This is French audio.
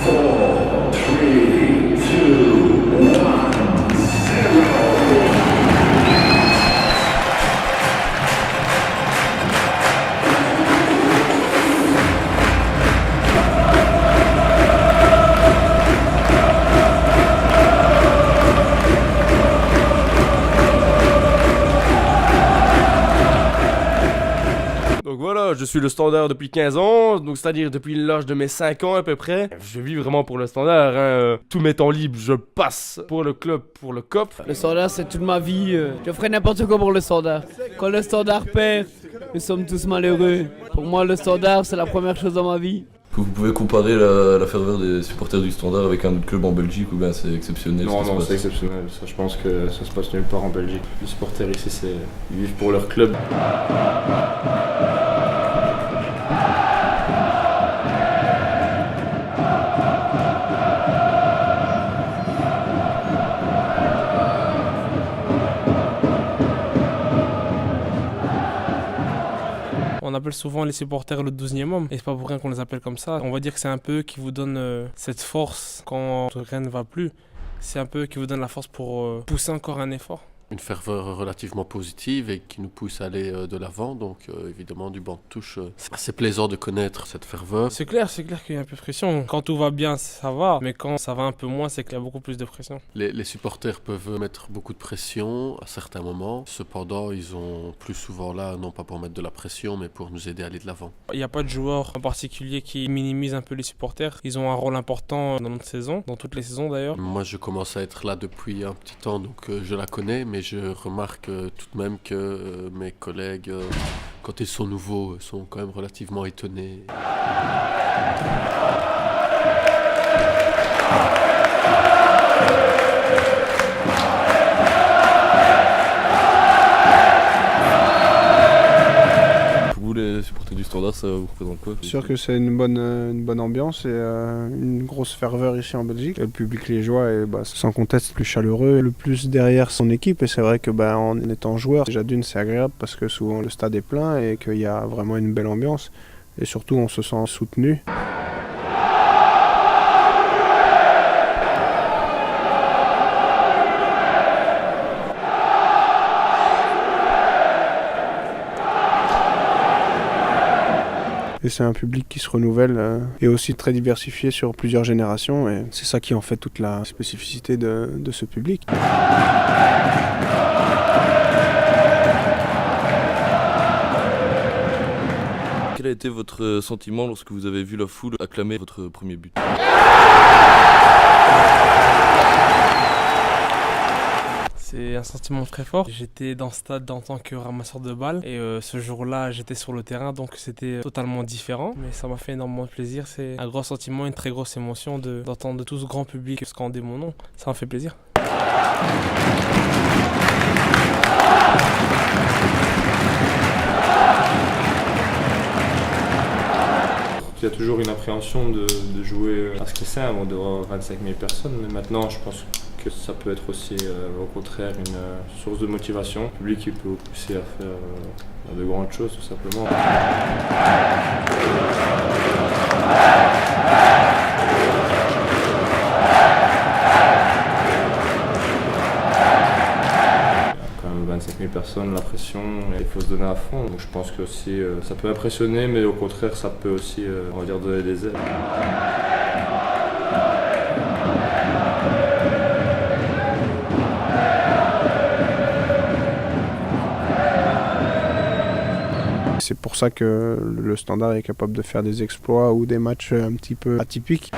4, 3, 2, 1, 0. Donc voilà, je suis le Standard depuis 15 ans, donc c'est-à-dire depuis l'âge de mes 5 ans à peu près. Je vis vraiment pour le Standard, hein. Tous mes temps libres, je passe pour le club, pour le COP. Le Standard, c'est toute ma vie. Je ferai n'importe quoi pour le Standard. Quand le Standard perd, nous sommes tous malheureux. Pour moi, le Standard, c'est la première chose dans ma vie. Vous pouvez comparer la ferveur des supporters du Standard avec un autre club en Belgique ou bien c'est exceptionnel? Non, c'est exceptionnel. Ça, je pense que ça se passe nulle part en Belgique. Les supporters ici, ils vivent pour leur club. On appelle souvent les supporters le 12e homme, et c'est pas pour rien qu'on les appelle comme ça. On va dire que c'est un peu qui vous donne cette force quand rien ne va plus. C'est un peu qui vous donne la force pour pousser encore un effort. Une ferveur relativement positive et qui nous pousse à aller de l'avant, donc évidemment du banc de touche, c'est assez plaisant de connaître cette ferveur. C'est clair qu'il y a un peu de pression. Quand tout va bien, ça va, mais quand ça va un peu moins, c'est qu'il y a beaucoup plus de pression. Les supporters peuvent mettre beaucoup de pression à certains moments, cependant ils ont plus souvent là, non pas pour mettre de la pression, mais pour nous aider à aller de l'avant. Il n'y a pas de joueur en particulier qui minimise un peu les supporters. Ils ont un rôle important dans notre saison, dans toutes les saisons d'ailleurs. Moi je commence à être là depuis un petit temps, donc je la connais, mais je remarque tout de même que mes collègues, quand ils sont nouveaux, sont quand même relativement étonnés. Les supporters du Standard, ça vous représente quoi? C'est sûr que c'est une bonne ambiance et une grosse ferveur ici en Belgique. Le public liégeois est sans conteste le plus chaleureux, le plus derrière son équipe. Et c'est vrai que en étant joueur, déjà d'une c'est agréable parce que souvent le stade est plein et qu'il y a vraiment une belle ambiance. Et surtout on se sent soutenu. Et c'est un public qui se renouvelle et aussi très diversifié sur plusieurs générations. Et c'est ça qui en fait toute la spécificité de ce public. Quel a été votre sentiment lorsque vous avez vu la foule acclamer votre premier but? C'est un sentiment très fort. J'étais dans le stade en tant que ramasseur de balles et ce jour-là j'étais sur le terrain, donc c'était totalement différent, mais ça m'a fait énormément de plaisir. C'est un gros sentiment, une très grosse émotion d'entendre tout ce grand public scander mon nom. Ça m'a fait plaisir. Il y a toujours une appréhension de jouer à ce que c'est avant devant 25 000 personnes, mais maintenant je pense que ça peut être aussi au contraire une source de motivation. Le public qui peut vous pousser à faire de grandes choses tout simplement. Quand même 25 000 personnes, la pression, il faut se donner à fond. Donc je pense que aussi, ça peut impressionner, mais au contraire ça peut aussi on va dire donner des ailes. C'est pour ça que le Standard est capable de faire des exploits ou des matchs un petit peu atypiques.